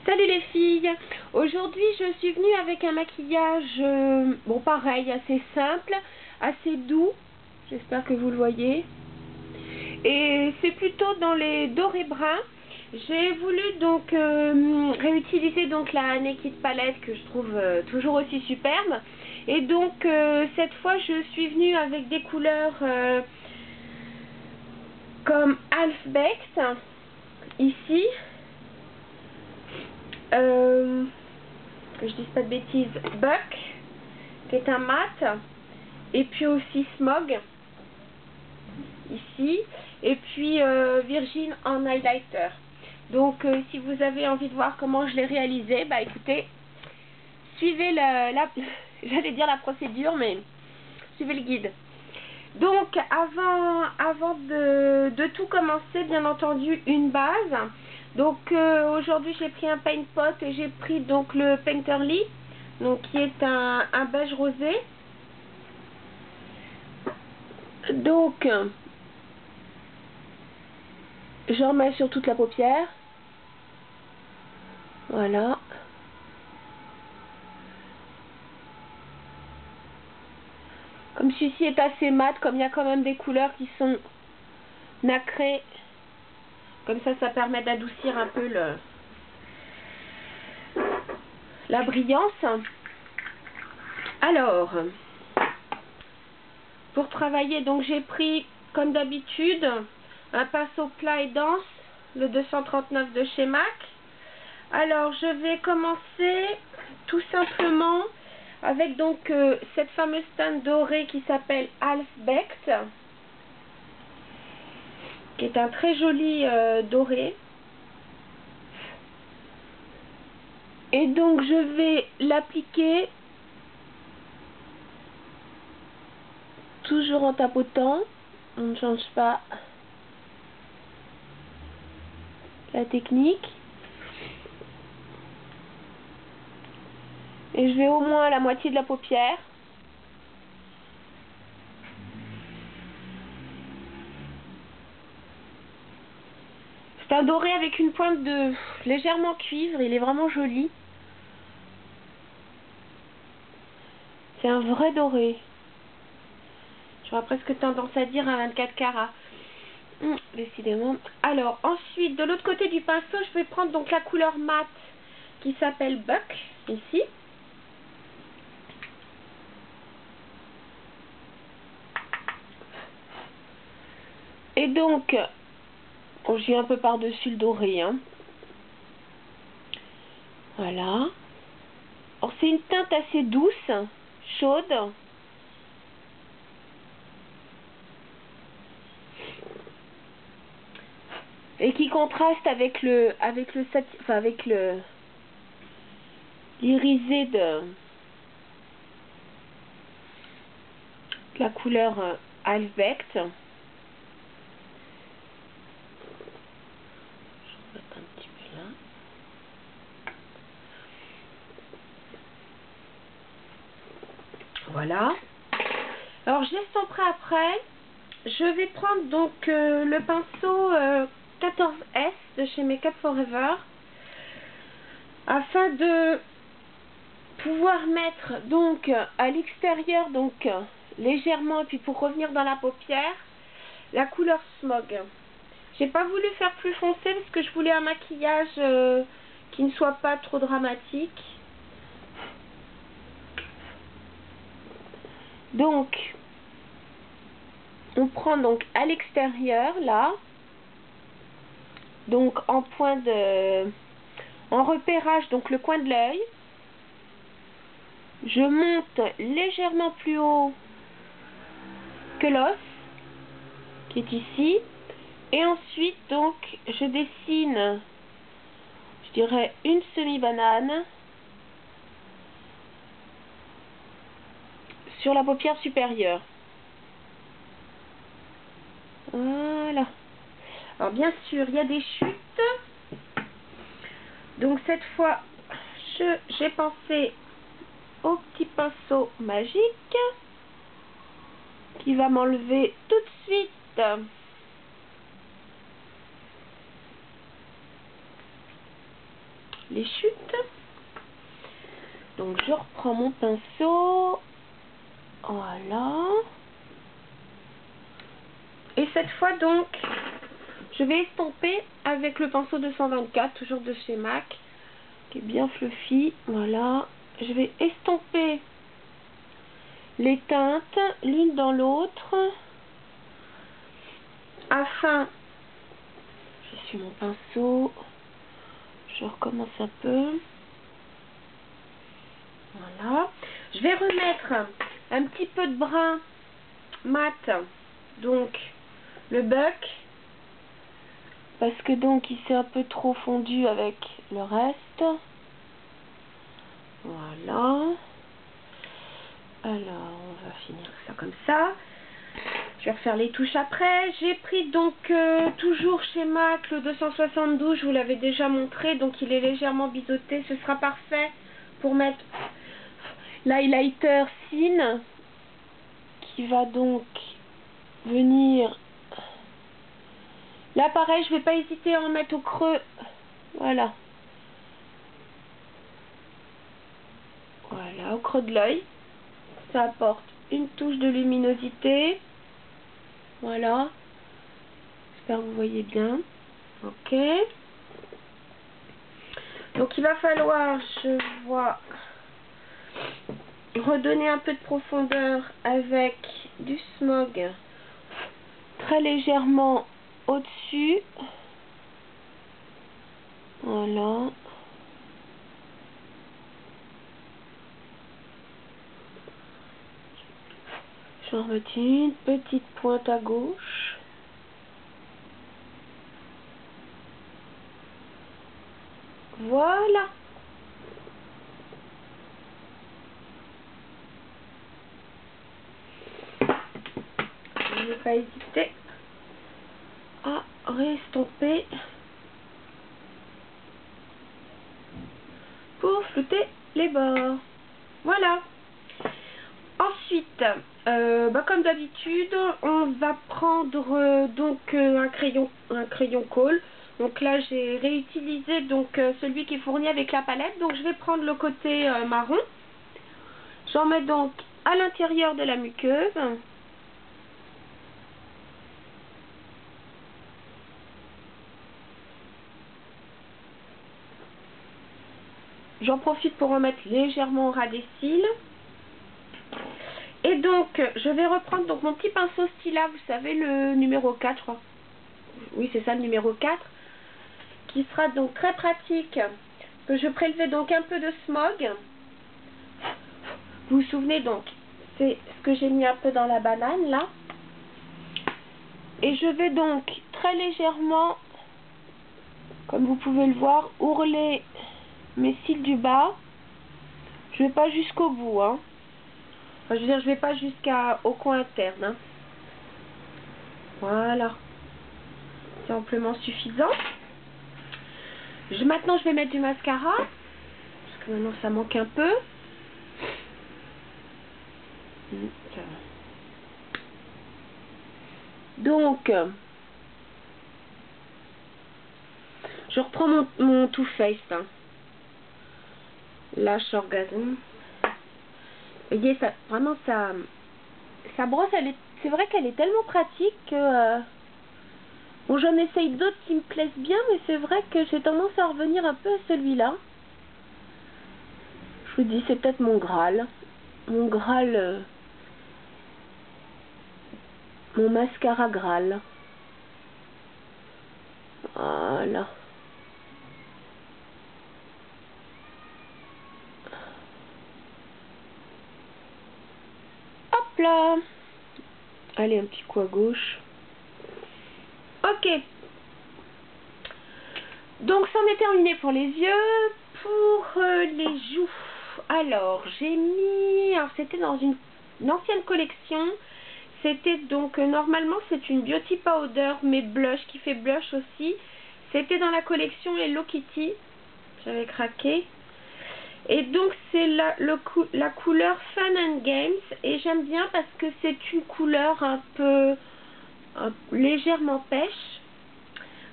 Salut les filles, aujourd'hui je suis venue avec un maquillage, bon pareil, assez simple, assez doux, j'espère que vous le voyez, et c'est plutôt dans les dorés bruns. J'ai voulu donc réutiliser donc la Naked palette que je trouve toujours aussi superbe, et donc cette fois je suis venue avec des couleurs comme Half Baked, ici. Que je dise pas de bêtises, Buck, qui est un mat, et puis aussi Smog, ici, et puis Virgin en highlighter. Donc si vous avez envie de voir comment je l'ai réalisé, bah écoutez, suivez j'allais dire la procédure, mais suivez le guide. Donc avant de tout commencer, bien entendu, une base. Donc aujourd'hui j'ai pris un paint pot et j'ai pris donc le Painterly, donc qui est un beige rosé. Donc j'en mets sur toute la paupière. Voilà. Comme celui-ci est assez mat, comme il y a quand même des couleurs qui sont nacrées, comme ça permet d'adoucir un peu la brillance. Alors, pour travailler, donc j'ai pris, comme d'habitude, un pinceau plat et dense, le 239 de chez MAC. Alors, je vais commencer tout simplement avec donc cette fameuse teinte dorée qui s'appelle Half Baked, qui est un très joli doré. Et donc, je vais l'appliquer toujours en tapotant, on ne change pas la technique. Et je vais au moins à la moitié de la paupière. C'est un doré avec une pointe de légèrement cuivre, il est vraiment joli. C'est un vrai doré. J'aurais presque tendance à dire un 24 carats. Décidément. Alors, ensuite, de l'autre côté du pinceau, je vais prendre donc la couleur mate qui s'appelle Buck, ici. Et donc, j'ai un peu par-dessus le doré. Hein. Voilà. Alors, c'est une teinte assez douce, chaude. Et qui contraste avec avec l'irisé de la couleur Half Baked. Je vais mettre un petit peu là. Voilà. Alors j'estomperai après. Je vais prendre donc le pinceau 14S de chez Make Up For Ever afin de pouvoir mettre donc à l'extérieur, donc légèrement, et puis pour revenir dans la paupière, la couleur Smog. J'ai pas voulu faire plus foncé parce que je voulais un maquillage qui ne soit pas trop dramatique. Donc on prend donc à l'extérieur là, donc en repérage, donc le coin de l'œil. Je monte légèrement plus haut que l'os qui est ici, et ensuite donc je dessine, je dirais, une semi-banane sur la paupière supérieure. Voilà. Alors bien sûr il y a des chutes, donc cette fois j'ai pensé au petit pinceau magique qui va m'enlever tout de suite les chutes. Donc je reprends mon pinceau. Voilà. Et cette fois donc, je vais estomper avec le pinceau 224, toujours de chez MAC, qui est bien fluffy. Voilà. Je vais estomper les teintes l'une dans l'autre afin, j'essuie mon pinceau, je recommence un peu. Voilà. Je vais remettre un petit peu de brun mat, donc le buck, parce que donc il s'est un peu trop fondu avec le reste. Voilà. Alors on va finir ça comme ça. Je vais refaire les touches après. J'ai pris donc toujours chez MAC le 272, je vous l'avais déjà montré, donc il est légèrement biseauté. Ce sera parfait pour mettre l'highlighter Cine qui va donc venir. Là pareil, je vais pas hésiter à en mettre au creux. Voilà. Voilà, au creux de l'œil. Ça apporte une touche de luminosité. Voilà. J'espère que vous voyez bien. Ok. Donc il va falloir, je vois, redonner un peu de profondeur avec du smog très légèrement au-dessus. Voilà. J'en remets une petite pointe à gauche. Voilà. Je n'ai pas hésité à réestomper pour flouter les bords. Voilà. Ensuite, comme d'habitude, on va prendre donc un crayon colle. Donc là, j'ai réutilisé donc celui qui est fourni avec la palette. Donc je vais prendre le côté marron. J'en mets donc à l'intérieur de la muqueuse. J'en profite pour en mettre légèrement au ras des cils. Et donc, je vais reprendre donc mon petit pinceau Stila, vous savez, le numéro 4, je crois. Oui, c'est ça, le numéro 4. Qui sera donc très pratique. Que je prélevais donc un peu de smog. Vous vous souvenez donc, c'est ce que j'ai mis un peu dans la banane, là. Et je vais donc très légèrement, comme vous pouvez le voir, ourler mes cils du bas. Je vais pas jusqu'au bout, hein. Enfin, je veux dire, je vais pas jusqu'au coin interne, hein. Voilà. C'est amplement suffisant. Maintenant, je vais mettre du mascara. Parce que maintenant, ça manque un peu. Donc, je reprends mon Too Faced. Hein. Lash Orgasm. Vous voyez, ça, vraiment, sa brosse, c'est vrai qu'elle est tellement pratique que... bon, j'en essaye d'autres qui me plaisent bien, mais c'est vrai que j'ai tendance à revenir un peu à celui-là. Je vous dis, c'est peut-être mon Graal. Mon Graal... mon mascara Graal. Voilà. Hop là. Allez, un petit coup à gauche. Ok. Donc, c'en est terminé pour les yeux. Pour les joues. Alors, j'ai mis... alors, c'était dans une ancienne collection. C'était donc, normalement, c'est une Beauty Powder, mais blush, qui fait blush aussi. C'était dans la collection Hello Kitty. J'avais craqué. Et donc, c'est la couleur Fun and Games. Et j'aime bien parce que c'est une couleur un peu légèrement pêche.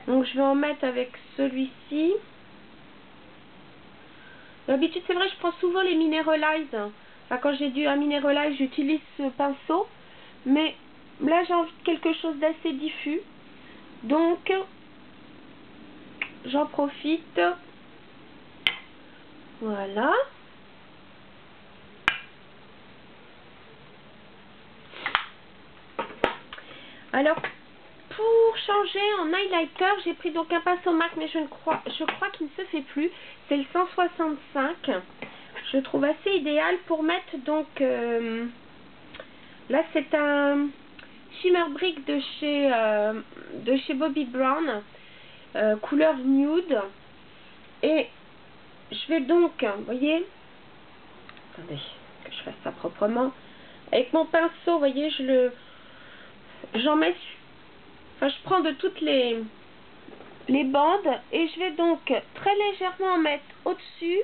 Donc, je vais en mettre avec celui-ci. D'habitude, c'est vrai, je prends souvent les Mineralize. Enfin, quand j'ai un Mineralize, j'utilise ce pinceau. Mais là, j'ai envie de quelque chose d'assez diffus. Donc, j'en profite. Voilà. Alors, pour changer en highlighter, j'ai pris donc un pinceau MAC, mais je crois qu'il ne se fait plus. C'est le 165. Je le trouve assez idéal pour mettre donc... là, c'est un Shimmer Brick de chez Bobbi Brown, couleur nude. Et je vais donc, vous voyez, attendez que je fasse ça proprement. Avec mon pinceau, vous voyez, j'en mets, enfin, je prends de toutes les bandes et je vais donc très légèrement en mettre au-dessus.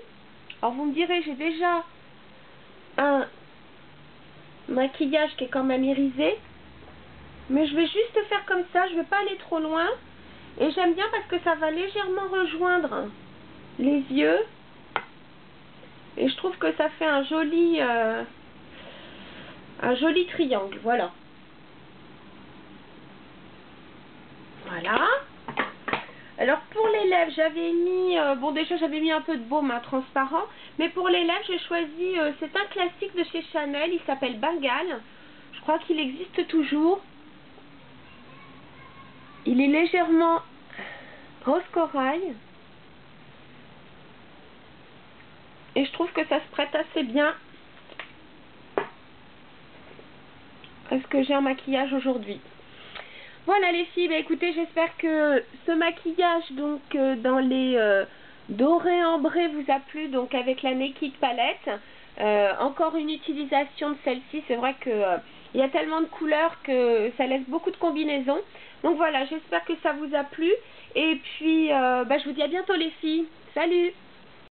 Alors vous me direz, j'ai déjà un maquillage qui est quand même irisé, mais je vais juste faire comme ça, je ne vais pas aller trop loin. Et j'aime bien parce que ça va légèrement rejoindre les yeux. Et je trouve que ça fait un joli triangle, voilà. Voilà. Alors pour les lèvres, j'avais mis, bon déjà j'avais mis un peu de baume transparent, mais pour les lèvres j'ai choisi, c'est un classique de chez Chanel, il s'appelle Bengal. Je crois qu'il existe toujours. Il est légèrement rose corail. Et je trouve que ça se prête assez bien à ce que j'ai en maquillage aujourd'hui. Voilà les filles, bah écoutez, j'espère que ce maquillage donc dans les dorés ambrés vous a plu, donc avec la Naked Palette. Encore une utilisation de celle-ci, c'est vrai que il y a tellement de couleurs que ça laisse beaucoup de combinaisons. Donc voilà, j'espère que ça vous a plu. Et puis, je vous dis à bientôt les filles. Salut!